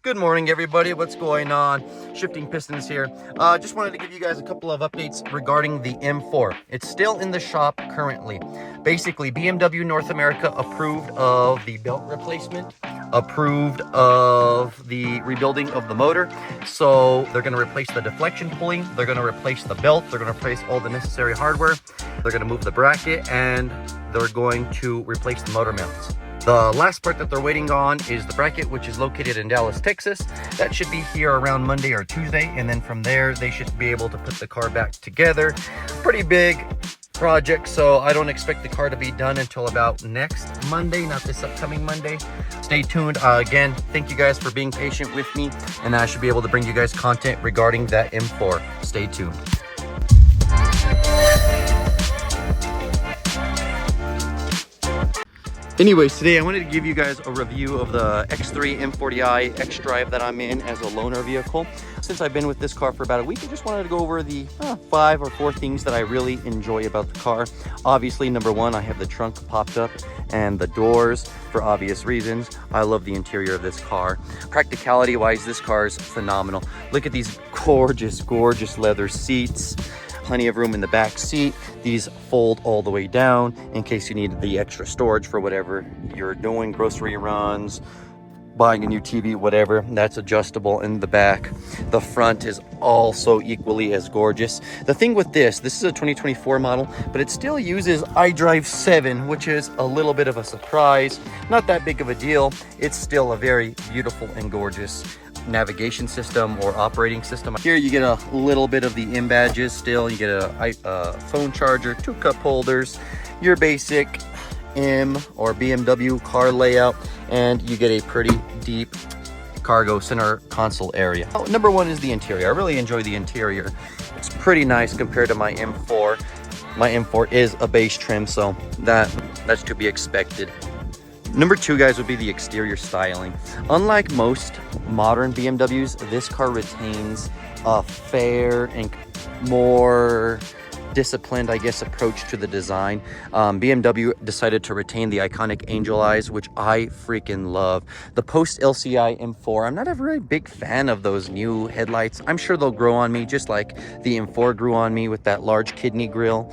Good morning, everybody. What's going on? Shifting Pistons here. Just wanted to give you guys a couple of updates regarding the M4. It's still in the shop currently. Basically, BMW North America approved of the belt replacement, approved of the rebuilding of the motor. So they're going to replace the deflection pulley. They're going to replace the belt. They're going to replace all the necessary hardware. They're going to move the bracket, and they're going to replace the motor mounts. The last part that they're waiting on is the bracket, which is located in Dallas, Texas. That should be here around Monday or Tuesday, and then from there they should be able to put the car back together. Pretty big project, so I don't expect the car to be done until about next Monday, not this upcoming Monday. Stay tuned. Again, thank you guys for being patient with me, and I should be able to bring you guys content regarding that M4. Stay tuned. Anyways, today I wanted to give you guys a review of the X3 M40i X-Drive that I'm in as a loaner vehicle. Since I've been with this car for about a week, I just wanted to go over the 5 or 4 things that I really enjoy about the car. Obviously, number one, I have the trunk popped up and the doors for obvious reasons. I love the interior of this car. Practicality wise, this car is phenomenal. Look at these gorgeous, gorgeous leather seats. Plenty of room in the back seat. These fold all the way down in case you need the extra storage for whatever you're doing, grocery runs, buying a new TV, whatever. That's adjustable in the back. The front is also equally as gorgeous. The thing with this is a 2024 model, but it still uses iDrive 7, which is a little bit of a surprise. Not that big of a deal. It's still a very beautiful and gorgeous navigation system or operating system. Here you get a little bit of the M badges still. You get a phone charger, 2 cup holders, your basic M or BMW car layout, and you get a pretty deep cargo center console area. Number one is the interior. I really enjoy the interior. It's pretty nice compared to my M4. My M4 is a base trim, so that's to be expected. Number 2, guys, would be the exterior styling. Unlike most modern BMWs, this car retains a fair and more disciplined, I guess, approach to the design. BMW decided to retain the iconic angel eyes, which I freaking love. The post LCI M4, I'm not a very big fan of those new headlights. I'm sure they'll grow on me just like the M4 grew on me with that large kidney grille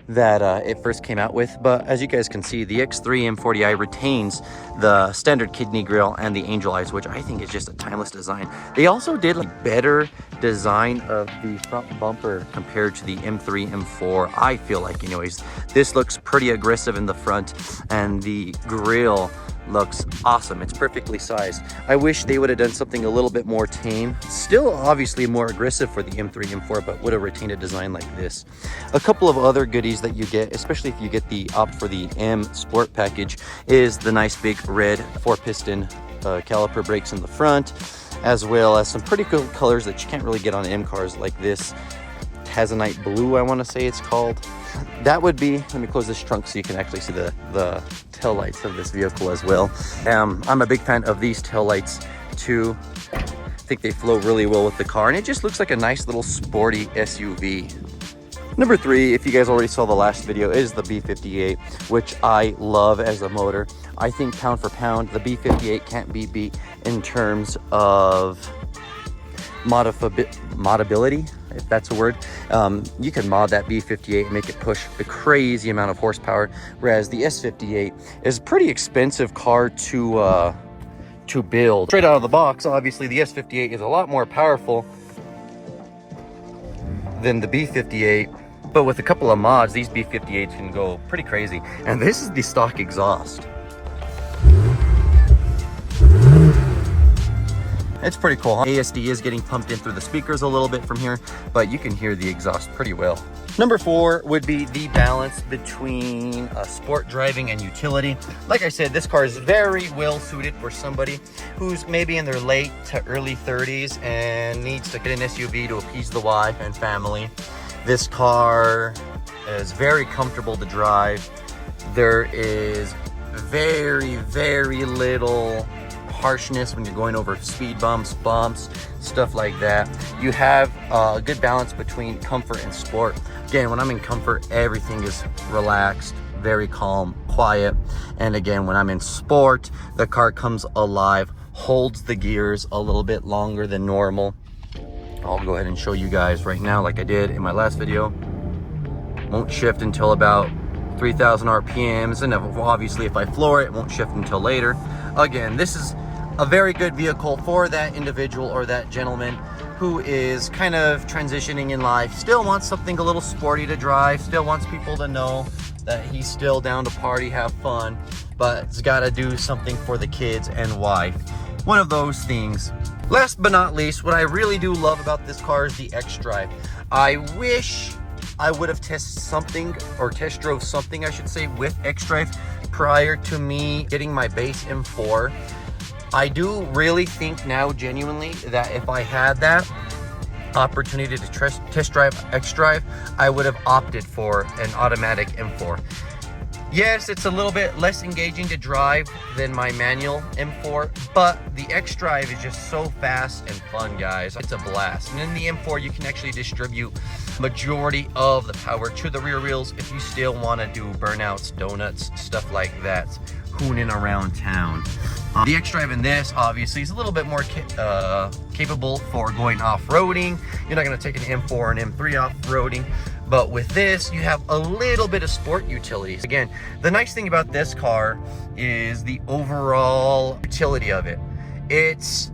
that it first came out with. But as you guys can see, the X3 M40i retains the standard kidney grille and the angel eyes, which I think is just a timeless design. They also did a better design of the front bumper compared to the M3 M4, I feel like. Anyways, this looks pretty aggressive in the front, and the grille looks awesome. It's perfectly sized. I wish they would have done something a little bit more tame. Still obviously more aggressive for the M3 M4, but would have retained a design like this. A couple of other goodies that you get, especially if you get the opt for the M Sport package, is the nice big red 4-piston caliper brakes in the front, as well as some pretty cool colors that you can't really get on M cars, like this Tazanite blue, I want to say it's called. That would be, let me close this trunk so you can actually see the tail lights of this vehicle as well. I'm a big fan of these tail lights too. I think they flow really well with the car, and it just looks like a nice little sporty SUV. Number 3, if you guys already saw the last video, is the B58, which I love as a motor. I think pound for pound, the B58 can't be beat in terms of modability, if that's a word. You can mod that B58 and make it push a crazy amount of horsepower, whereas the S58 is a pretty expensive car to build. Straight out of the box, obviously the S58 is a lot more powerful than the B58, but with a couple of mods, these B58s can go pretty crazy. And this is the stock exhaust. It's pretty cool. ASD is getting pumped in through the speakers a little bit from here, but you can hear the exhaust pretty well. Number 4 would be the balance between sport driving and utility. Like I said, this car is very well suited for somebody who's maybe in their late to early 30s and needs to get an SUV to appease the wife and family. This car is very comfortable to drive. There is very, very little harshness when you're going over speed bumps, stuff like that. You have a good balance between comfort and sport. Again, when I'm in comfort, everything is relaxed, very calm, quiet. And again, when I'm in sport, the car comes alive holds the gears a little bit longer than normal. I'll go ahead and show you guys right now, like I did in my last video. Won't shift until about 3,000 RPMs, and obviously if I floor it, it won't shift until later. Again, this is a very good vehicle for that individual or that gentleman who is kind of transitioning in life, still wants something a little sporty to drive, still wants people to know that he's still down to party, have fun, but it's got to do something for the kids and wife. One of those things. Last but not least, what I really do love about this car is the X-Drive. I wish I would have test drove something, I should say, with X-Drive prior to me getting my base M4. I do really think now, genuinely, that if I had that opportunity to test drive X-Drive, I would have opted for an automatic M4. Yes, it's a little bit less engaging to drive than my manual M4, but the X-Drive is just so fast and fun, guys. It's a blast. And in the M4, you can actually distribute majority of the power to the rear wheels if you still want to do burnouts, donuts, stuff like that, hooning around town. The X-Drive in this, obviously, is a little bit more capable for going off-roading. You're not going to take an M4 and M3 off-roading. But with this, you have a little bit of sport utilities. Again, the nice thing about this car is the overall utility of it. It's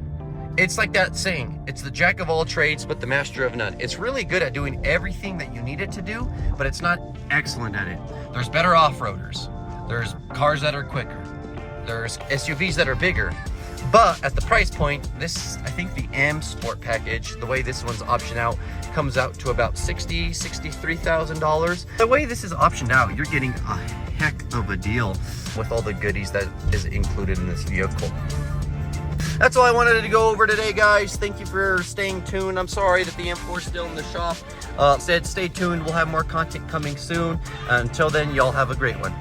like that saying, it's the jack of all trades, but the master of none. It's really good at doing everything that you need it to do, but it's not excellent at it. There's better off-roaders. There's cars that are quicker. There's SUVs that are bigger. But at the price point, this, I think the M Sport package, the way this one's optioned out, comes out to about $63,000. The way this is optioned out, you're getting a heck of a deal with all the goodies that is included in this vehicle. That's all I wanted to go over today, guys. Thank you for staying tuned. I'm sorry that the M4 is still in the shop. Stay tuned. We'll have more content coming soon. Until then, y'all have a great one.